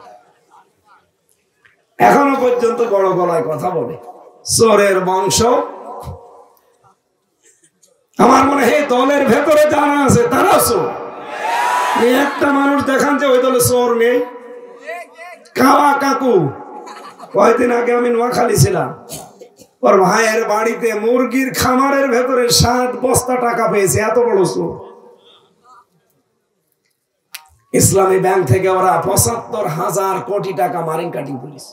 এখনো পর্যন্ত বড় গলায় কথা বলে, চোরের বংশ। আমার মনে হয় দলের ভেতরে যারা আছে তারা চোর। একটা মানুষ দেখান যে ওই দলে চোর নেই। কাওয়া কাকু, কয়েকদিন আগে আমি নোয়াখালী ছিলাম, ওর ভাইয়ের বাড়িতে মুরগির খামারের ভেতরে 7 বস্তা টাকা পেয়েছে। এত বড় চোর। ইসলামী ব্যাংক থেকে ওরা ৭৫,০০০ কোটি টাকা মারিং কাটিং করেছে।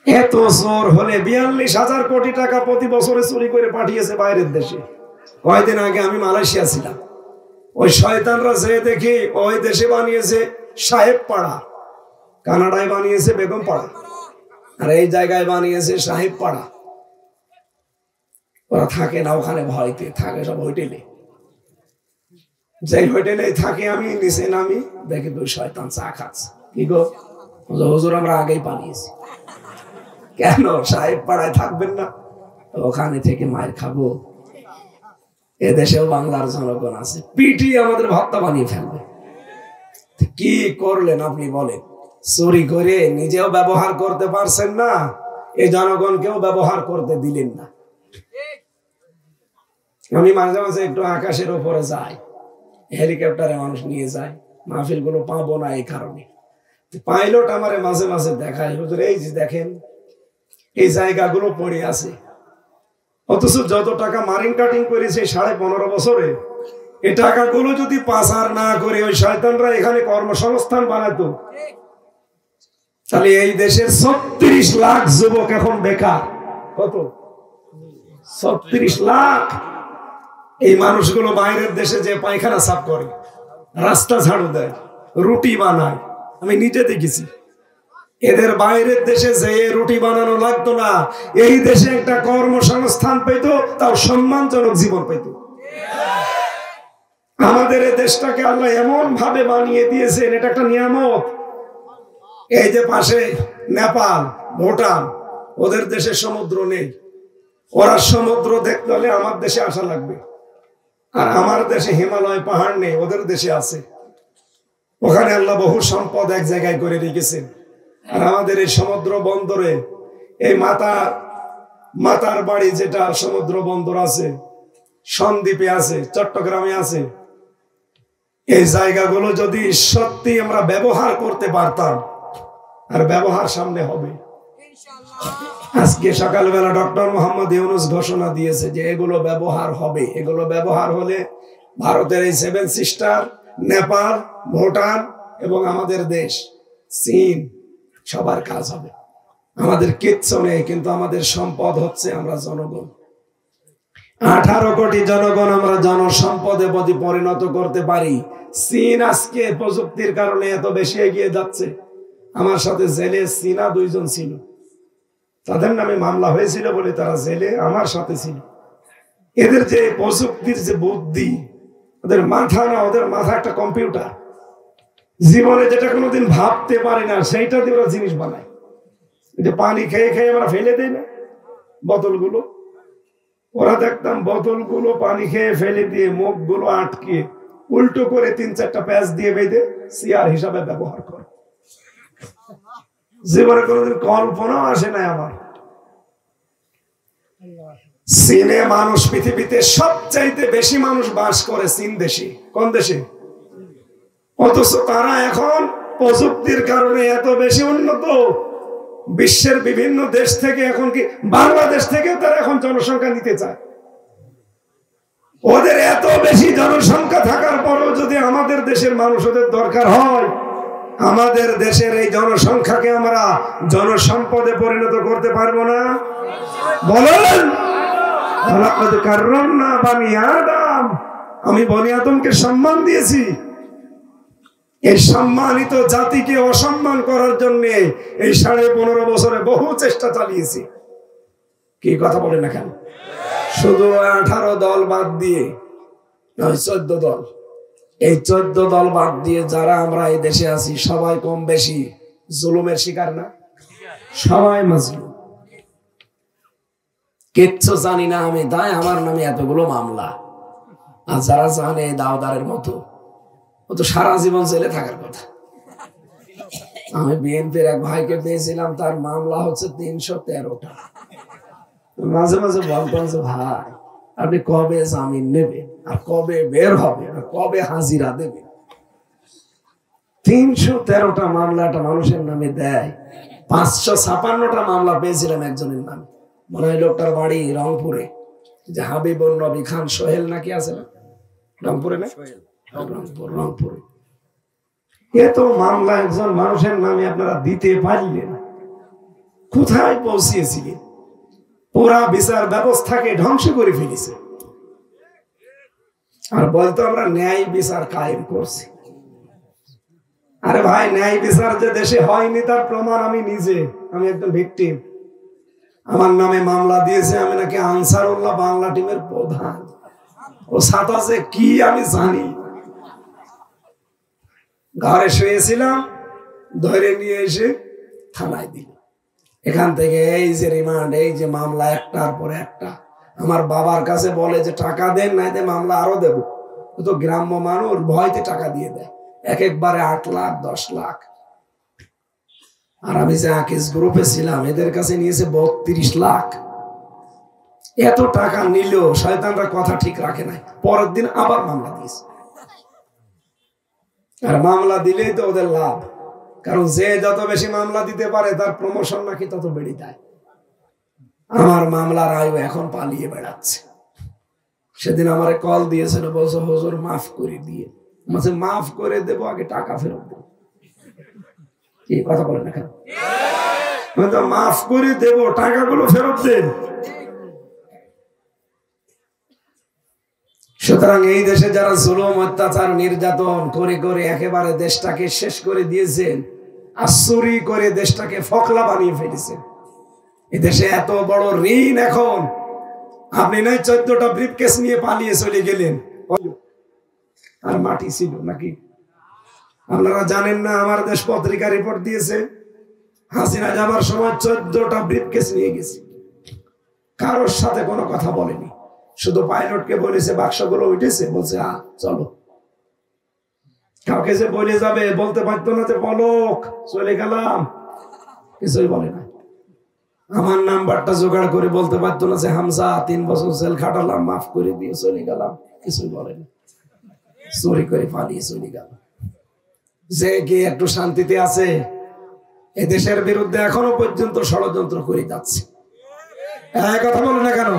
এত চোর হলে ৪২,০০০ কোটি টাকা প্রতি বছরে চুরি করে পাঠিয়েছে বাইরের দেশে। কয়েকদিন আগে আমি মালয়েশিয়া ছিলাম, ওই শয়তানরা যে দেখি ওই দেশে বানিয়েছে সাহেব পাড়া, কানাডায় বানিয়েছে বেগম পাড়া, আর এই জায়গায় বানিয়েছে সাহেব পাড়া। ওরা থাকে না ওখানে, ভয়তে থাকে সব হোটেলে। যে হোটেলে থাকে আমি নিচে নামি দেখি 2 শয়তান চা খাচ্ছে। কি গো হুজুর, আমরা আগেই পালিয়েছি। কেন? সাহেব পাড়ায় থাকবেন না? ওখানে থেকে মায়ের খাবো। এদেশেও বাংলার জনগণ আছে, পিটিয়ে আমাদের ভক্ত বানিয়ে ফেলবে। কি করলেন আপনি বলেন? চুরি করে নিজেও ব্যবহার করতে পারছেন না, এই জনগণকেও ব্যবহার করতে দিলেন না। আমি মাঝে মাঝে একটু আকাশের উপরে যাই, হেলিকপ্টারে মানুষ নিয়ে যায়, মাহফিল গুলো পাবো না এই কারণে। পাইলট আমারে মাঝে মাঝে দেখায়, হুজুর এই যে দেখেন এই জায়গাগুলো পড়ে আছে, অথচ যত টাকা মারিং কাটিং করেছে 15.5 বছরে, এই টাকাগুলো যদি পাচার না করে ওই শয়তানরা এখানে কর্মসংস্থান বানাতো, তাহলে এই দেশের ৩৬ লাখ যুবক এখন বেকার। কত? ৩৬ লাখ। এই মানুষগুলো বাইরের দেশে যে পায়খানা সাফ করে, রাস্তা ঝাড়ু দেয়, রুটি বানায়, আমি নিজে দেখেছি। এদের বাইরের দেশে যে রুটি বানানো লাগতো না, এই দেশে একটা কর্মসংস্থান পেত, তাও সম্মানজনক জীবন পেত। আমাদের এই দেশটাকে আল্লাহ এমন ভাবে বানিয়ে দিয়েছেন, এটা একটা নিয়ামত। এই যে পাশে নেপাল, ভুটান, ওদের দেশে সমুদ্র নেই। ওরা সমুদ্র দেখতে হলে আমার দেশে আসা লাগবে। আর আমার দেশে হিমালয় পাহাড় নেই, ওদের দেশে আছে। ওখানে আল্লাহ বহু সম্পদ এক জায়গায় করে রেখেছেন। আর আমাদের এই সমুদ্র বন্দরে, এই মাতার বাড়ি যেটা সমুদ্র বন্দর আছে, সন্দ্বীপে আছে, চট্টগ্রামে আছে, এই জায়গাগুলো যদি সত্যি আমরা ব্যবহার করতে পারতাম, আর ব্যবহার সামনে হবে। আজকে সকালবেলা ডক্টর মোহাম্মদ ইউনূস ঘোষণা দিয়েছে যে এগুলো ব্যবহার হবে। এগুলো ব্যবহার হলে ভারতের এই 7 সিস্টার, নেপাল, ভুটান এবং আমাদের দেশ চীন সবার কাজ হবে। আমাদের কিচ্ছু নেই, কিন্তু আমাদের সম্পদ হচ্ছে আমরা জনগণ। 18 কোটি জনগণ আমরা জনসম্পদে যদি পরিণত করতে পারি। চীন আজকে প্রযুক্তির কারণে এত বেশি এগিয়ে যাচ্ছে। আমার সাথে জেলে চীনা 2 জন ছিল, তাদের নামে মামলা হয়েছিল বলে তারা জেলে আমার সাথে ছিল। এদের যে প্রযুক্তির যে বুদ্ধি, ওদের মাথা না, ওদের মাথা একটা কম্পিউটার। জীবনে যেটা কোনোদিন ভাবতে পারে না সেইটা দিয়ে ওরা জিনিস বানায়। যে পানি খেয়ে খেয়ে আমরা ফেলে দেই না বোতলগুলো, ওরা দেখতাম বোতলগুলো পানি খেয়ে ফেলে দিয়ে মুখগুলো আটকে উল্টো করে 3-4টা প্যাচ দিয়ে বেঁধে চেয়ার হিসাবে ব্যবহার করে। জীবনে কোনোদিন কল্পনাও আসে নাই আমার। চীনে মানুষ, পৃথিবীতে সবচাইতে বেশি মানুষ বাস করে চীন দেশে। কোন দেশে? অথচ তারা এখন প্রযুক্তির কারণে এত বেশি উন্নত, বিশ্বের বিভিন্ন দেশ থেকে, এখন কি বাংলাদেশ থেকে তারা এখন জনসংখ্যা নিতে চায়। ওদের এত বেশি জনসংখ্যা থাকার পরও যদি আমাদের দেশের মানুষ ওদের দরকার হয়, আমাদের দেশের এই জনসংখ্যাকে আমরা জনসম্পদে পরিণত করতে পারবো না? বলেন। আমি বনি আদমকে সম্মান দিয়েছি। এই সম্মানিত জাতিকে অসম্মান করার জন্য এই 15.5 বছরে বহু চেষ্টা চালিয়েছি। কি কথা বলেন না কেন? শুধু 18 দল বাদ দিয়ে 14 দল, এই 14 দল বাদ দিয়ে যারা আমরা এই দেশে আছি সবাই কম বেশি জুলুমের শিকার না? সবাই মাজলুম। কিচ্ছু জানি না আমি, তাই আমার নামে এতগুলো মামলা। আর যারা জানে দাওদারের মতো, ও তো সারা জীবন জেলে থাকার কথা। আমি বিএনপির এক ভাইকে পেয়েছিলাম, তার মামলা হচ্ছে 313টা। মাঝে মাঝে বলতাম যে ভাই আপনি কবে জামিন নেবেন, আর কবে বের হবে, আর কবে হাজিরা দেবেন? 313টা মামলা একটা মানুষের নামে দেয়। 556টা মামলা পেয়েছিলাম একজনের নামে। মনে হয় লোকটার বাড়ি রংপুরে, যে হাবিবুর নবী খান সোহেল নাকি আছে না, রংপুরে না? রংপুরে। এত মামলা একজন মানুষের নামে আপনারা দিতে পারলেন, কোথায় পৌঁছিয়েছিলেন? পুরা বিচার ব্যবস্থাকে ধ্বংস করে ফেলেছে। আর বলতো আমরা ন্যায় বিচার কায়েম করছি। আরে ভাই, ন্যায় বিচার যে দেশে হয়নি তার প্রমাণ আমি নিজে। আমি একদম ভিকটিম। আমার নামে মামলা দিয়েছে, আমি নাকি আনসারুল্লাহ বাংলা টিমের প্রধান। ও সাতাশে কি আমি জানি। ঘরে শুয়েছিলাম, ধরে নিয়ে এসে থানায় দিল। এখান থেকে এই যে রিমান্ড, এই যে মামলা একটার পর একটা। আমার বাবার কাছে বলে যে টাকা দেন, নাই মামলা আরো দেব। তো গ্রাম্য মানুষ ভয়তে টাকা দিয়ে দেয়, একবারে 8 লাখ 10 লাখ। আর আমি যে আকিস গ্রুপে ছিলাম, এদের কাছে নিয়েছে 32 লাখ। এত টাকা নিলেও শয়তানরা কথা ঠিক রাখে নাই, পরের দিন আবার মামলা দিয়েছে। আর মামলা দিলেই তো ওদের লাভ, কারণ যে যত বেশি মামলা দিতে পারে তার প্রমোশন নাকি তত বেড়ে যায়। আমার মামলার আয়ু এখন পালিয়ে বেড়াচ্ছে। সেদিন আমারে কল দিয়েছিল, বলছে হুজুর মাফ করে দিয়ে। বলছে মাফ করে দেবো, আগে টাকা ফেরত দেবো। কি কথা বলেন না কেন? মাফ করে দেব, টাকাগুলো ফেরত দেন। সুতরাং এই দেশে যারা জুলুম, অত্যাচার, নির্যাতন করে করে একেবারে দেশটাকে শেষ করে দিয়েছেন, আর চুরি করে দেশটাকে ফকলা বানিয়ে ফেলেছেন। এই দেশে এত বড় ঋণ এখন। আপনি নয় 14টা ব্রিফকেস নিয়ে পালিয়ে চলে গেলেন, আর মাটি ছিল নাকি? আপনারা জানেন না, আমার দেশ পত্রিকা রিপোর্ট দিয়েছে, হাসিনা যাবার সময় 14টা ব্রিফকেস নিয়ে গেছে। কারোর সাথে কোনো কথা বলেনি, শুধু পাইলটকে বলেছে বাক্সগুলো উঠেছে, বলছে চলো। কাউকে যে বলে যাবে বলতে পারতো না যে পলক চলে গেলাম, কিছুই বলে না। আমার নাম্বারটা জোগাড় করে বলতে পারতো না যে হামজা 3 বছর জেল খাটালাম, মাফ করে দিয়ে চলে গেলাম, কিছুই বলে না। চুরি করে পালিয়ে চলে গেল। যে কি একটু শান্তিতে আছে? এ দেশের বিরুদ্ধে এখনো পর্যন্ত ষড়যন্ত্র করে যাচ্ছে। কথা বলে না কেন?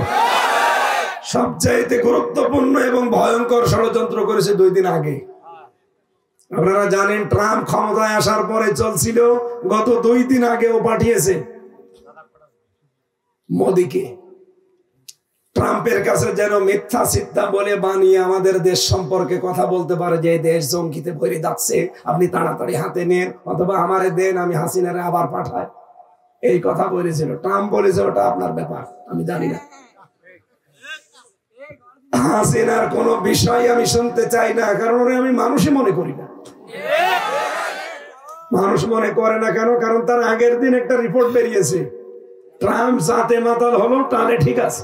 সবচাইতে গুরুত্বপূর্ণ এবং ভয়ঙ্কর ষড়যন্ত্র করেছে 2 দিন আগে। আপনারা জানেন ট্রাম্প ক্ষমতায় আসার পরে চলছিল, গত 2 দিন আগে ও পাঠিয়েছে মোদিকে ট্রাম্পের কাছে যেন মিথ্যা সিদ্ধা বলে বানিয়ে আমাদের দেশ সম্পর্কে কথা বলতে পারে যে দেশ জঙ্গিতে ভরে যাচ্ছে, আপনি তাড়াতাড়ি হাতে নেন অথবা আমারে দেন, আমি হাসিনারে আবার পাঠাই। এই কথা বলেছিল ট্রাম্প। বলেছে ওটা আপনার ব্যাপার, আমি জানি না। হাসিনার কোন বিষয় আমি শুনতে চাই না, কারণ আমি মানুষই মনে করি না। মানুষ মনে করে না কেন? কারণ তার আগের দিন একটা রিপোর্ট বেরিয়েছে, ট্রাম্প জাতে মাতাল হলো, টানে ঠিক আছে।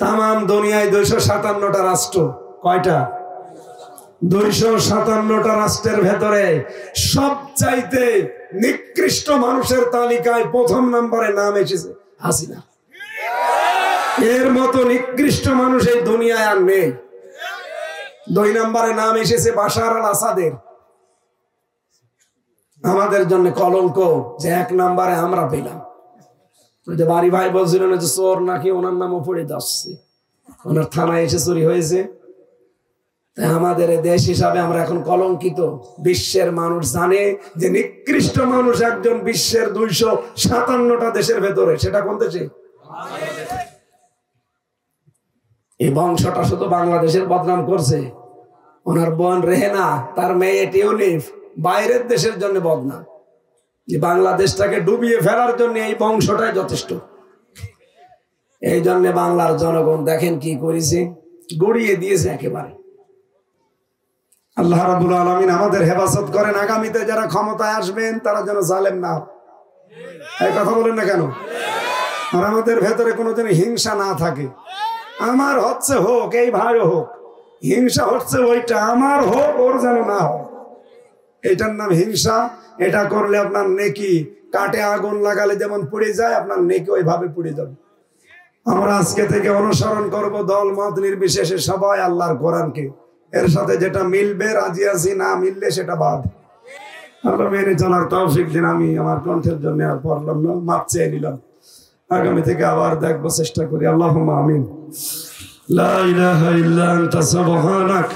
তামাম দুনিয়ায় 257টা রাষ্ট্র, কয়টা? 257টা রাষ্ট্রের ভেতরে সবচাইতে নিকৃষ্ট মানুষের তালিকায় 1ম নম্বরে নাম এসেছে হাসিনা। এর মতো নিকৃষ্ট মানুষ এই দুনিয়ায় আর নেই। 2 নম্বরে নাম এসেছে বাশার আল আসাদের। আমাদের জন্য কলঙ্ক যে 1 নম্বরে আমরা পেলাম। ওই যে বাড়ি ভাই বলছিলেন যে চোর নাকি ওনার নামও পড়ে যাচ্ছে, ওনার থানায় এসে চুরি হয়েছে। আমাদের দেশ হিসাবে আমরা এখন কলঙ্কিত। বিশ্বের মানুষ জানে যে নিকৃষ্ট মানুষ একজন বিশ্বের 257টা দেশের ভেতরে, সেটা কোন দেশে? এই বংশটা শুধু বাংলাদেশের বদনাম করছে। ওনার বোন রেহেনা, তার মেয়ে টিউলিপ বাইরের দেশের জন্য বদনাম। বাংলাদেশটাকে ডুবিয়ে ফেলার জন্য এই বংশটাই যথেষ্ট। এই জন্য বাংলার জনগণ দেখেন কি করেছে, গড়িয়ে দিয়েছে একেবারে। আল্লাহ রাব্বুল আলামিন আমাদের হেফাজত করেন। আগামীতে যারা ক্ষমতায় আসবেন তারা যেন জালেম না। এই কথা বলেন না কেন? আর আমাদের ভেতরে কোনোদিন হিংসা না থাকে। আমার হচ্ছে হোক, এই ভাইও হোক, হিংসা হচ্ছে ওইটা, আমার হোক, ওর যেন না হোক, এটার নাম হিংসা। এটা করলে আপনার নেকি কাটে আগুন লাগালে যেমন পুড়ে যায়, আপনার নেকি ওইভাবে পুড়ে যাবে। আমরা আজকে থেকে অনুসরণ করব দল মত নির্বিশেষে সবাই আল্লাহর কোরআনকে। এর সাথে যেটা মিলবে রাজি আছি, না মিললে সেটা বাদ। আল্লাহ মেনে চলার তৌফিক দিন। আমি আমার কণ্ঠের জন্য আর পড়লাম না, মাপ চেয়ে নিলাম। আগামী থেকে আবার দেখবো, চেষ্টা করি। আল্লাহুম্মা আমিন। লা ইলাহা ইল্লা আনতা সুবহানাক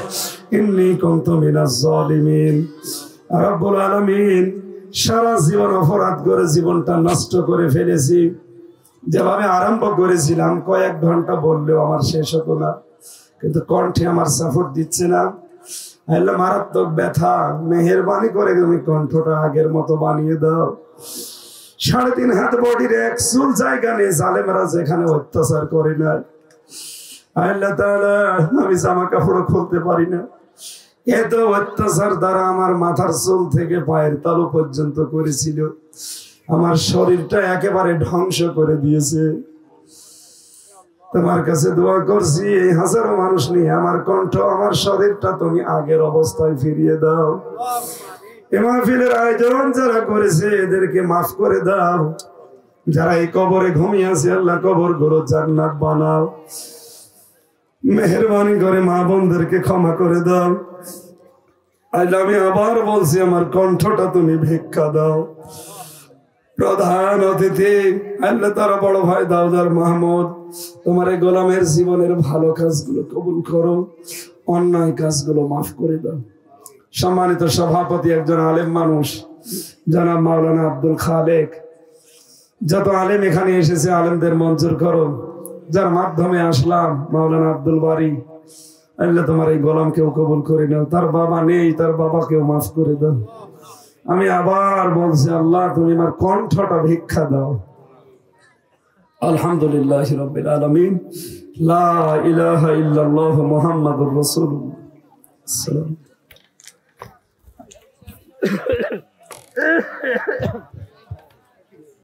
ইন্নী কুনতু মিনাজ জালিমিন। রব্বুল আলামিন, সারা জীবন অপরাধ করে জীবনটা নষ্ট করে ফেলেছি। যেভাবে আরম্ভ করেছিলাম কয়েক ঘন্টা বললেও আমার শেষ হতো না, কিন্তু কণ্ঠে আমার সাপোর্ট দিচ্ছে না। আল্লাহ মারাত্মক ব্যথা, মেহেরবানি করে তুমি কণ্ঠটা আগের মতো বানিয়ে দাও। 3.5 হাত বডির 1 চুল জায়গা নেই জালেমরা যেখানে অত্যাচার করে না। আল্লাহ তাআলা, আমি জামা কাপড় খুলতে পারি না, এত অত্যাচার দ্বারা আমার মাথার চুল থেকে পায়ের তালু পর্যন্ত করেছিল। আমার শরীরটা একেবারে ধ্বংস করে দিয়েছে। তোমার কাছে দোয়া করছি, এই হাজারো মানুষ নিয়ে আমার কণ্ঠ, আমার শরীরটা তুমি আগের অবস্থায় ফিরিয়ে দাও। এই মাহফিলের আয়োজন যারা করেছে এদেরকে মাফ করে দাও। যারা এই কবরে ঘুমিয়ে আছে আল্লাহ কবর গুলো জান্নাত বানাও। মেহেরবানি করে মা বোনদেরকে ক্ষমা করে দাও। আজ আমি আবার বলছি, আমার কণ্ঠটা তুমি ভিক্ষা দাও। প্রধান অতিথি আল্লাহ তারা বড় ভাই দাউদার মাহমুদ, তোমার এই গোলামের জীবনের ভালো কাজগুলো কবুল করো, অন্যায় কাজগুলো মাফ করে দাও। সম্মানিত সভাপতি একজন আলেম মানুষ জনাব মাওলানা আব্দুল খালেক, যত আলেম এখানে এসেছে আলেমদের মঞ্জুর করো। যার মাধ্যমে আসলাম মাওলানা আব্দুল বারী, আল্লাহ তোমার এই গোলামকেও কবুল করে নাও। তার বাবা নেই, তার বাবাকেও মাফ করে দাও। আমি আবার বলছি, আল্লাহ তুমি আমার কণ্ঠটা ভিক্ষা দাও। আলহামদুলিল্লাহ রাব্বিল আলামিন। লা ইলাহা ইল্লাল্লাহ মুহাম্মাদুর রাসূলুল্লাহ।